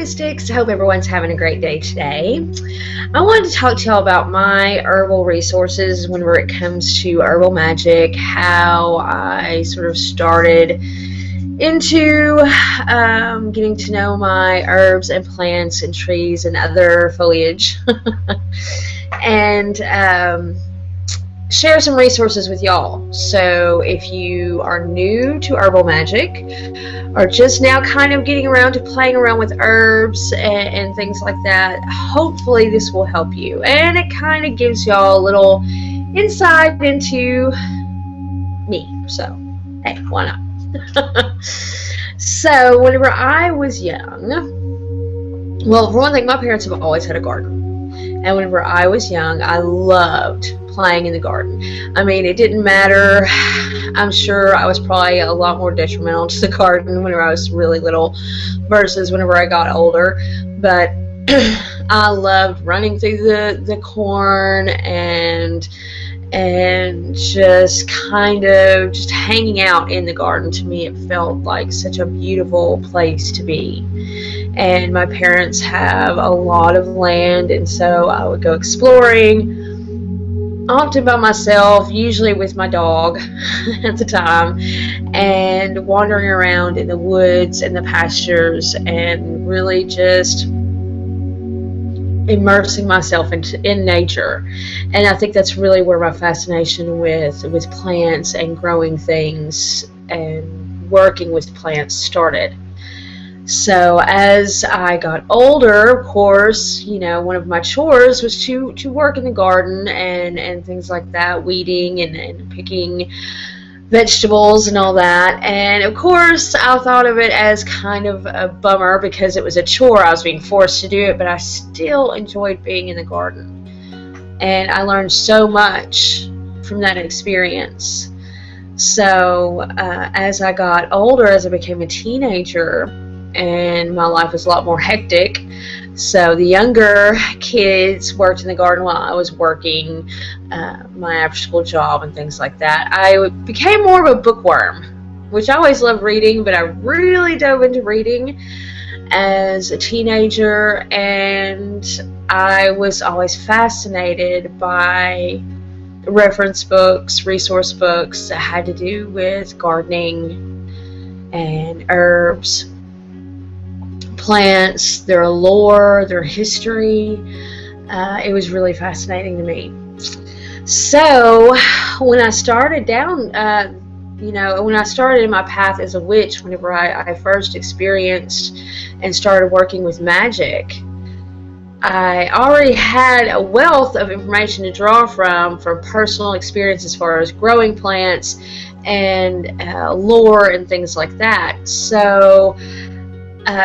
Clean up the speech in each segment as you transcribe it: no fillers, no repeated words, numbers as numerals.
Mystics. I hope everyone's having a great day today. I wanted to talk to y'all about my herbal resources whenever it comes to herbal magic, how I sort of started into getting to know my herbs and plants and trees and other foliage and share some resources with y'all. So if you are new to herbal magic or just now kind of getting around to playing around with herbs and things like that, hopefully this will help you, and it kind of gives y'all a little insight into me. So hey, why not? So whenever I was young, well, for one thing, my parents have always had a garden, and whenever I was young, I loved playing in the garden. I mean, it didn't matter. I'm sure I was probably a lot more detrimental to the garden whenever I was really little versus whenever I got older, but I loved running through the corn and just kind of just hanging out in the garden. To me, it felt like such a beautiful place to be. And my parents have a lot of land, and so I would go exploring, often by myself, usually with my dog at the time, and wandering around in the woods and the pastures and really just immersing myself in nature. And I think that's really where my fascination with plants and growing things and working with plants started. So as I got older, of course, you know, one of my chores was to work in the garden and things like that, weeding and picking vegetables and all that. And of course, I thought of it as kind of a bummer because it was a chore. I was being forced to do it, but I still enjoyed being in the garden. And I learned so much from that experience. So as I got older, as I became a teenager, and my life was a lot more hectic, so the younger kids worked in the garden while I was working my after-school job and things like that. I became more of a bookworm, which I always loved reading, but I really dove into reading as a teenager, and I was always fascinated by reference books, resource books that had to do with gardening and herbs, plants, their lore, their history. It was really fascinating to me. So when I started down, when I started in my path as a witch, whenever I first experienced and started working with magic, I already had a wealth of information to draw from personal experience as far as growing plants and lore and things like that. So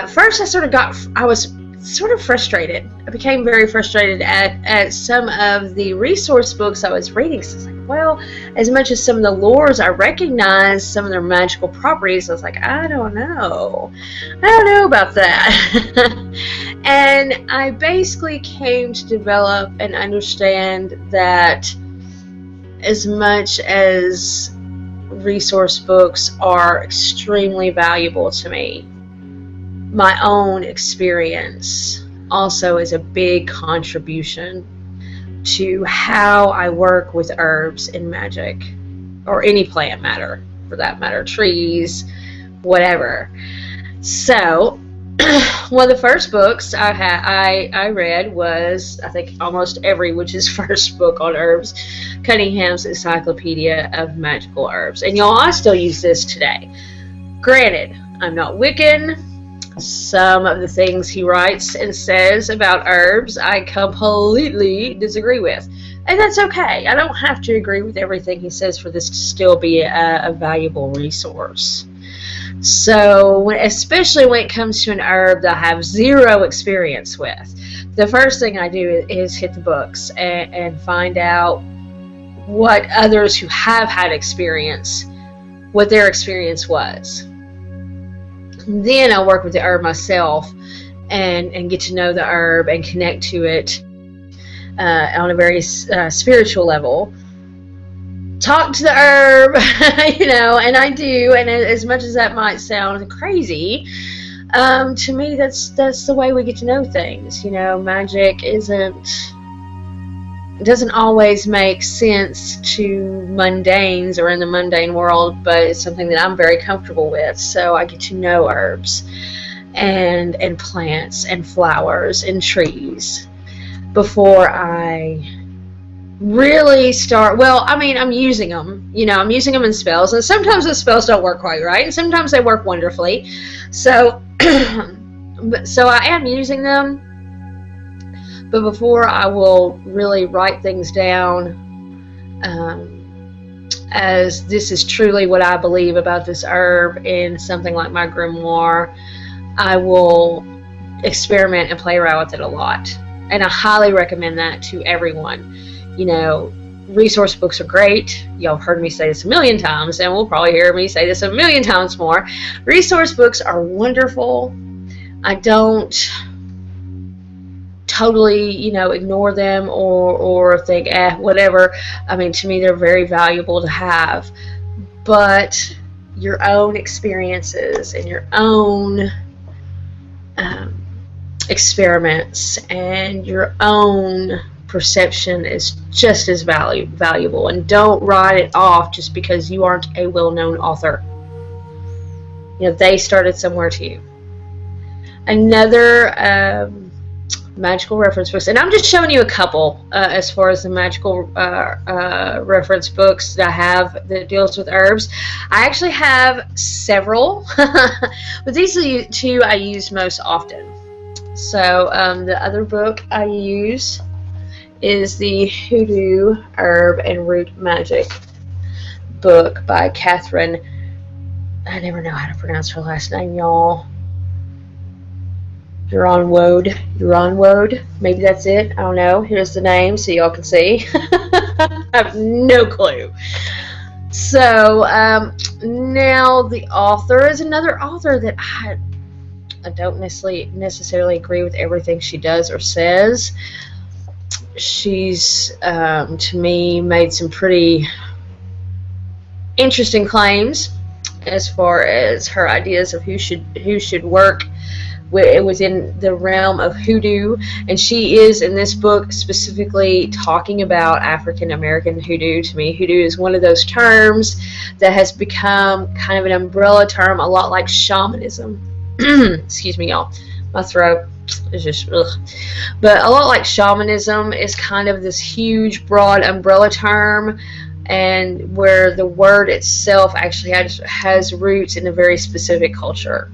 first I was sort of frustrated. I became very frustrated at some of the resource books I was reading. So I was like, well, as much as some of the lores I recognized some of their magical properties, I was like, I don't know about that. And I basically came to develop and understand that as much as resource books are extremely valuable to me, my own experience also is a big contribution to how I work with herbs and magic, or any plant matter for that matter, trees, whatever. So one of the first books I read was, I think, almost every witch's first book on herbs, Cunningham's Encyclopedia of Magical Herbs. And y'all, I still use this today. Granted, I'm not Wiccan. Some of the things he writes and says about herbs I completely disagree with, and that's okay. I don't have to agree with everything he says for this to still be a valuable resource. So especially when it comes to an herb that I have zero experience with, the first thing I do is hit the books and find out what others who have had experience, what their experience was. Then I work with the herb myself and get to know the herb and connect to it on a very spiritual level. Talk to the herb, and I do, and as much as that might sound crazy, To me, that's the way we get to know things. You know, magic doesn't always make sense to mundanes or in the mundane world, but it's something that I'm very comfortable with. So I get to know herbs and plants and flowers and trees before I really start. Well, I mean, I'm using them. You know, I'm using them in spells, and sometimes the spells don't work quite right, and sometimes they work wonderfully. So, so I am using them. But before I will really write things down as this is truly what I believe about this herb in something like my grimoire, I will experiment and play around with it a lot. And I highly recommend that to everyone. You know, resource books are great. Y'all have heard me say this a million times, and will probably hear me say this a million times more. Resource books are wonderful. I don't totally, you know, ignore them or think, whatever. I mean, to me, they're very valuable to have. But your own experiences and your own experiments and your own perception is just as valuable. And don't write it off just because you aren't a well-known author. You know, they started somewhere too. Another magical reference books, and I'm just showing you a couple as far as the magical reference books that I have that deals with herbs. I actually have several, but these are the two I use most often. So the other book I use is the Hoodoo Herb and Root Magic book by Catherine. I never know how to pronounce her last name, y'all. Wode. Maybe that's it. I don't know. Here's the name so y'all can see. I have no clue. So now the author is another author that I don't necessarily agree with everything she does or says. She's to me made some pretty interesting claims as far as her ideas of who should work within the realm of hoodoo, and she is in this book specifically talking about African American hoodoo. To me, hoodoo is one of those terms that has become kind of an umbrella term, a lot like shamanism. Excuse me, y'all, my throat is just ugh. But a lot like shamanism is kind of this huge broad umbrella term, and where the word itself actually has roots in a very specific culture.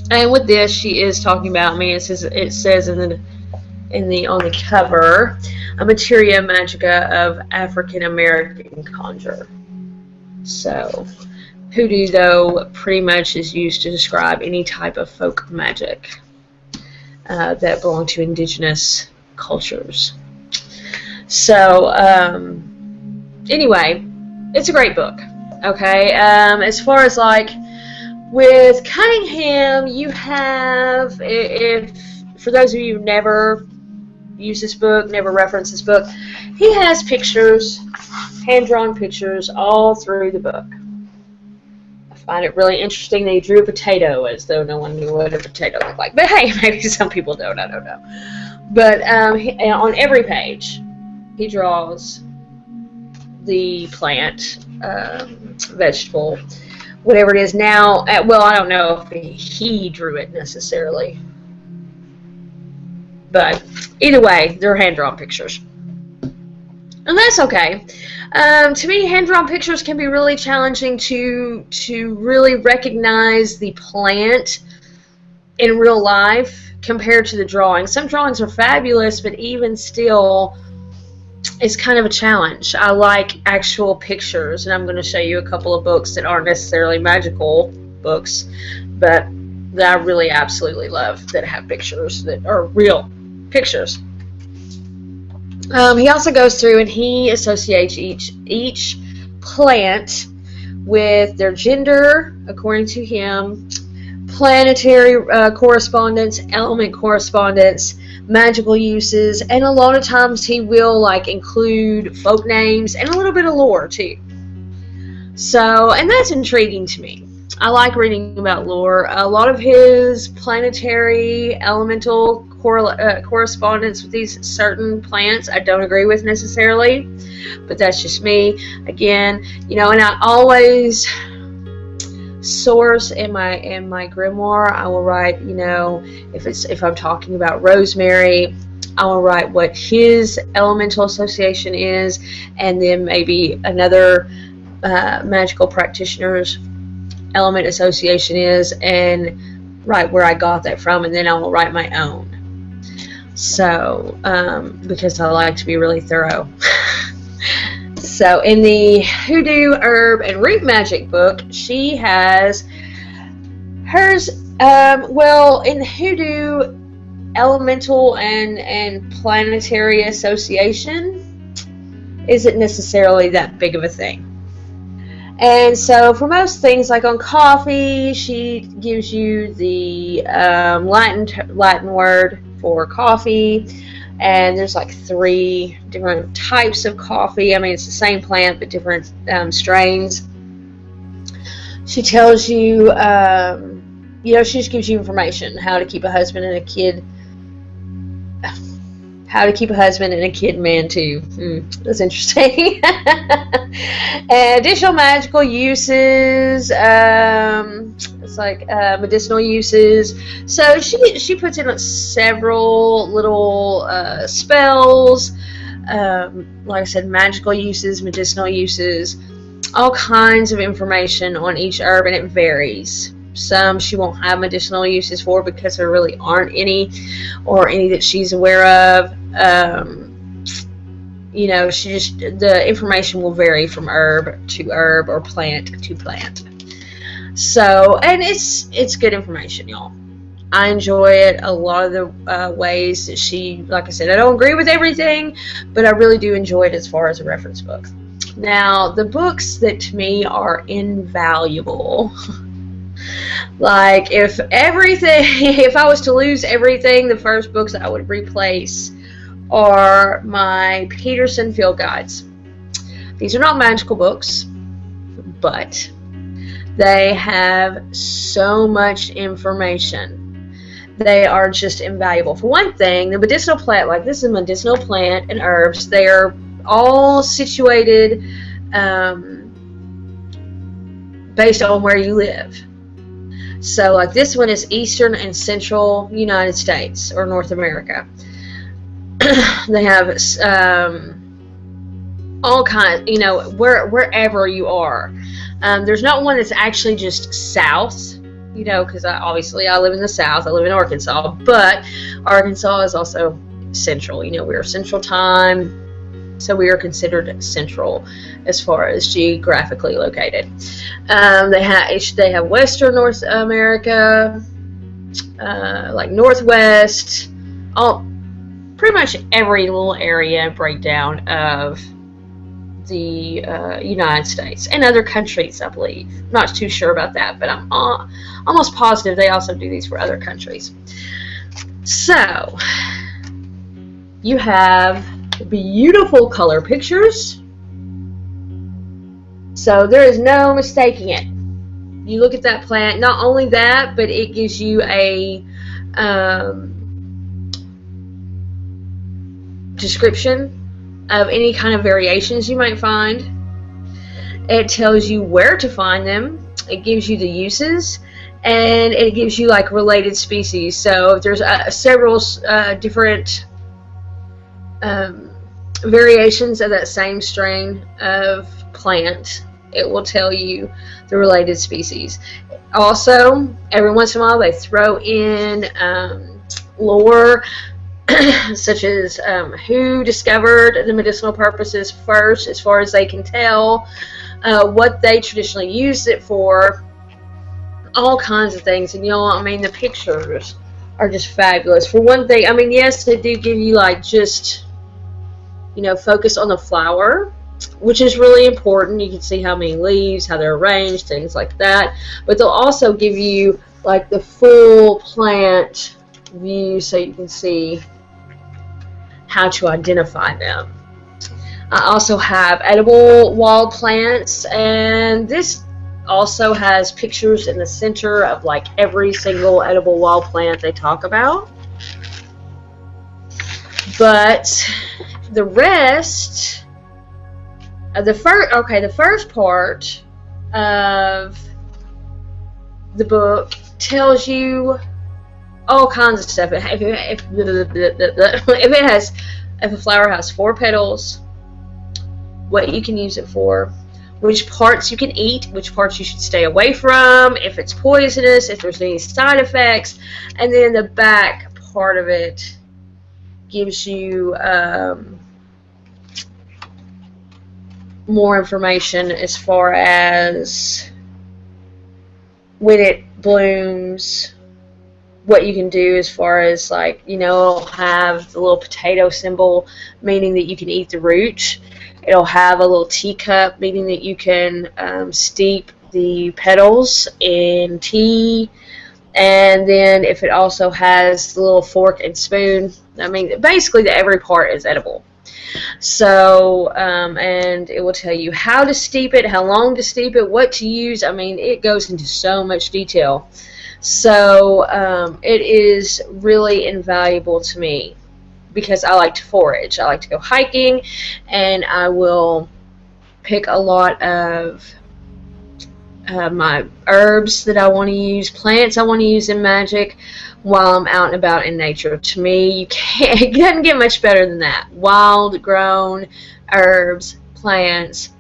And with this, she is talking about, I mean, it says on the cover, a materia magica of African American conjure. So, hoodoo, though, pretty much is used to describe any type of folk magic that belong to indigenous cultures. So, anyway, it's a great book. Okay, as far as like with Cunningham, you have, for those of you who never use this book, never reference this book, he has pictures, hand-drawn pictures, all through the book. I find it really interesting that he drew a potato as though no one knew what a potato looked like. But hey, maybe some people don't, I don't know. But on every page, he draws the plant, vegetable, whatever it is now. Well, I don't know if he drew it necessarily, but either way, they're hand-drawn pictures, and that's okay. To me, hand-drawn pictures can be really challenging to really recognize the plant in real life compared to the drawings. Some drawings are fabulous, but even still, it's kind of a challenge. I like actual pictures, and I'm going to show you a couple of books that aren't necessarily magical books, but that I really absolutely love, that have pictures that are real pictures. He also goes through and he associates each plant with their gender, according to him, planetary correspondence, element correspondence, magical uses, and a lot of times he will like include folk names and a little bit of lore too. So, and that's intriguing to me. I like reading about lore. A lot of his planetary elemental correspondence with these certain plants I don't agree with necessarily, but that's just me. Again, you know, and I always source in my grimoire. I will write, you know, if I'm talking about rosemary, I will write what his elemental association is, and then maybe another magical practitioner's element association is, and write where I got that from, and then I will write my own. So because I like to be really thorough. So in the Hoodoo, Herb, and Root Magic book, she has hers. Well, in the Hoodoo, elemental and planetary association isn't necessarily that big of a thing. And so for most things, like on coffee, she gives you the Latin word for coffee, and there's like 3 different types of coffee. I mean, it's the same plant but different strains. She tells you, you know, she just gives you information how to keep a husband and a kid. How to keep a husband and a kid man too. That's interesting. Additional magical uses. It's like medicinal uses. So she puts in several little spells. Like I said, magical uses, medicinal uses, all kinds of information on each herb, and it varies. Some she won't have medicinal uses for because there really aren't any, or any that she's aware of. You know, the information will vary from herb to herb or plant to plant. So, and it's good information, y'all. I enjoy it. A lot of the ways that she, like I said, I don't agree with everything, but I really do enjoy it as far as a reference book. Now, the books that to me are invaluable. Like, if I was to lose everything, the first books I would replace are my Peterson field guides. These are not magical books, but they have so much information. They are just invaluable. For one thing, the medicinal plant, like this is a medicinal plant and herbs, they are all situated based on where you live. So like this one is Eastern and Central United States or North America. They have all kinds, you know, wherever you are. There's not one that's actually just south, you know, because obviously I live in the south. I live in Arkansas, but Arkansas is also central. You know, we are Central Time, so we are considered central as far as geographically located. They have Western North America, like Northwest, pretty much every little area breakdown of the United States and other countries, I believe. I'm not too sure about that, but I'm almost positive they also do these for other countries. So you have beautiful color pictures, so there is no mistaking it. You look at that plant, not only that, but it gives you a description of any kind of variations you might find. It tells you where to find them. It gives you the uses, and it gives you like related species. So if there's several different variations of that same strain of plant, it will tell you the related species. Also, every once in a while they throw in lore such as who discovered the medicinal purposes first, as far as they can tell, what they traditionally used it for, all kinds of things. And y'all, I mean, the pictures are just fabulous. For one thing, I mean, yes, they do give you like just, you know, focus on the flower, which is really important. You can see how many leaves, how they're arranged, things like that. But they'll also give you like the full plant view, so you can see how to identify them. I also have edible wild plants, and this also has pictures in the center of like every single edible wild plant they talk about. But the rest of the first part of the book tells you all kinds of stuff. If a flower has 4 petals, what you can use it for, which parts you can eat, which parts you should stay away from, if it's poisonous, if there's any side effects, and then the back part of it gives you more information as far as when it blooms, what you can do as far as, like, you know, it'll have the little potato symbol, meaning that you can eat the root. It'll have a little teacup, meaning that you can steep the petals in tea. And then if it also has the little fork and spoon, I mean, basically every part is edible. So, and it will tell you how to steep it, how long to steep it, what to use. I mean, it goes into so much detail. So, it is really invaluable to me because I like to forage. I like to go hiking, and I will pick a lot of my herbs that I want to use, plants I want to use in magic while I'm out and about in nature. To me, it doesn't get much better than that. Wild grown herbs, plants,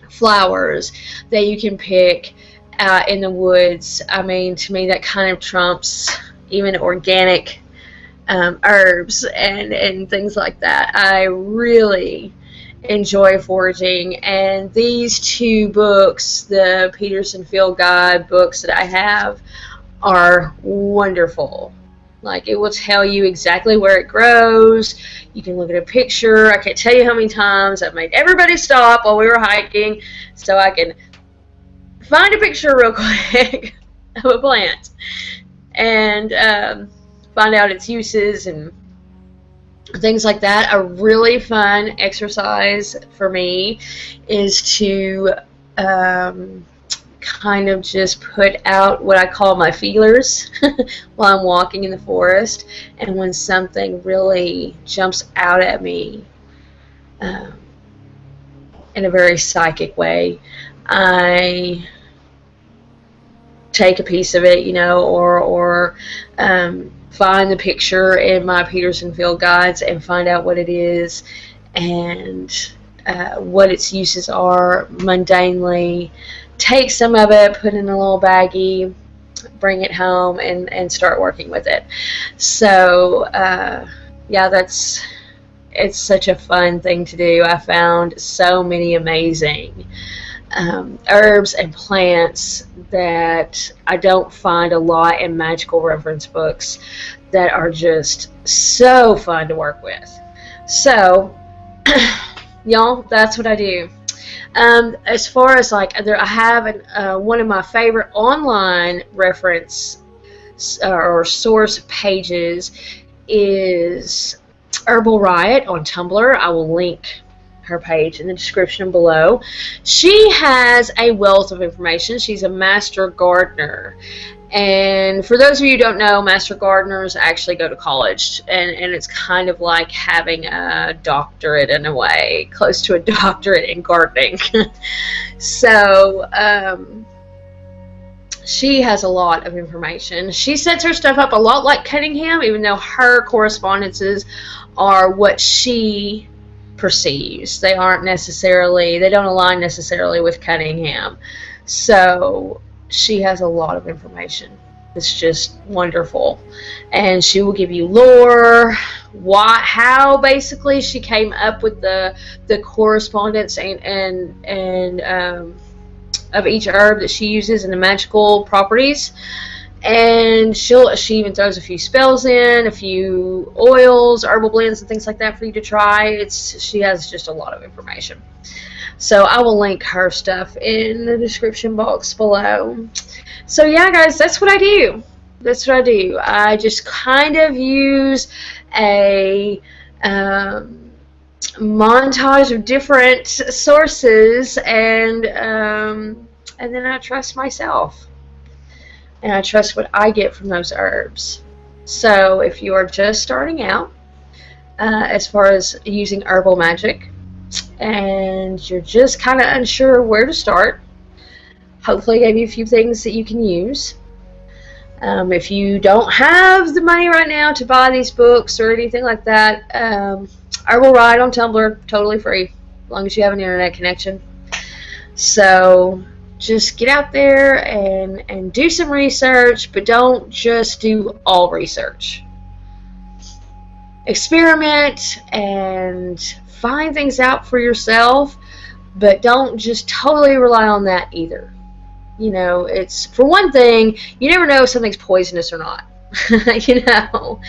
flowers that you can pick out in the woods. I mean, to me, that kind of trumps even organic herbs and things like that. I really enjoy foraging, and these 2 books, the Peterson Field Guide books that I have, are wonderful. Like, it will tell you exactly where it grows. You can look at a picture. I can't tell you how many times I've made everybody stop while we were hiking so I can find a picture real quick of a plant and find out its uses and things like that. A really fun exercise for me is to kind of just put out what I call my feelers while I'm walking in the forest, and when something really jumps out at me in a very psychic way, I take a piece of it, you know, or find the picture in my Peterson Field Guides and find out what it is and what its uses are mundanely. Take some of it, put it in a little baggie, bring it home, and start working with it. So, yeah, it's such a fun thing to do. I found so many amazing herbs and plants that I don't find a lot in magical reference books that are just so fun to work with. So, y'all, that's what I do. As far as, like, I have one of my favorite online reference or source pages is Herbal Riot on Tumblr. I will link her page in the description below. She has a wealth of information. She's a master gardener, and for those of you who don't know, master gardeners actually go to college, and it's kind of like having a doctorate in a way, close to a doctorate in gardening. So she has a lot of information. She sets her stuff up a lot like Cunningham, even though her correspondences are what she perceives. They don't align necessarily with Cunningham. So she has a lot of information. It's just wonderful. And she will give you lore, how basically she came up with the correspondence and of each herb that she uses and the magical properties. And she even throws a few spells in, a few oils, herbal blends, and things like that for you to try. She has just a lot of information. So I will link her stuff in the description box below. So yeah, guys, that's what I do. That's what I do. I just kind of use a montage of different sources and and then I trust myself. And I trust what I get from those herbs. So if you are just starting out, as far as using herbal magic, and you're just kind of unsure where to start, hopefully I gave you a few things that you can use. If you don't have the money right now to buy these books or anything like that, Herbal Riot on Tumblr, totally free, as long as you have an internet connection. So just get out there and do some research, but don't just do all research. Experiment and find things out for yourself, but don't just totally rely on that either. You know, it's, for one thing, you never know if something's poisonous or not. You know,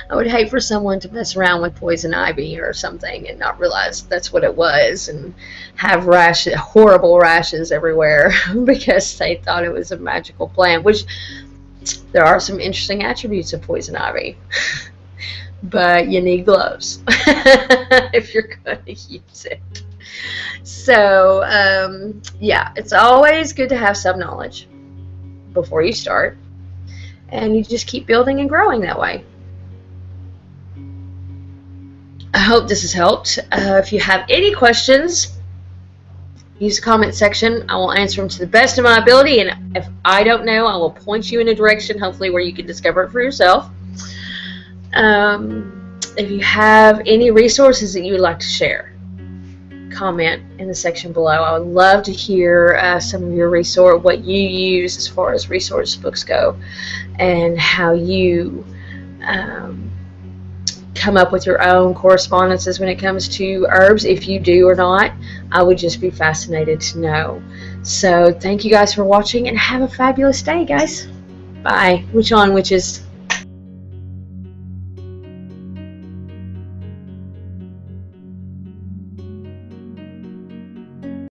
I would hate for someone to mess around with poison ivy or something and not realize that's what it was and have rashes, horrible rashes everywhere because they thought it was a magical plant, which there are some interesting attributes of poison ivy. But you need gloves if you're going to use it. So, yeah, it's always good to have some knowledge before you start. And you just keep building and growing that way. I hope this has helped. If you have any questions, use the comment section. I will answer them to the best of my ability. And if I don't know, I will point you in a direction, hopefully, where you can discover it for yourself. If you have any resources that you would like to share, comment in the section below. I would love to hear some of your what you use as far as resource books go, and how you come up with your own correspondences when it comes to herbs, if you do or not. I would just be fascinated to know. So thank you guys for watching, and have a fabulous day, guys. Bye. Witch on, witches.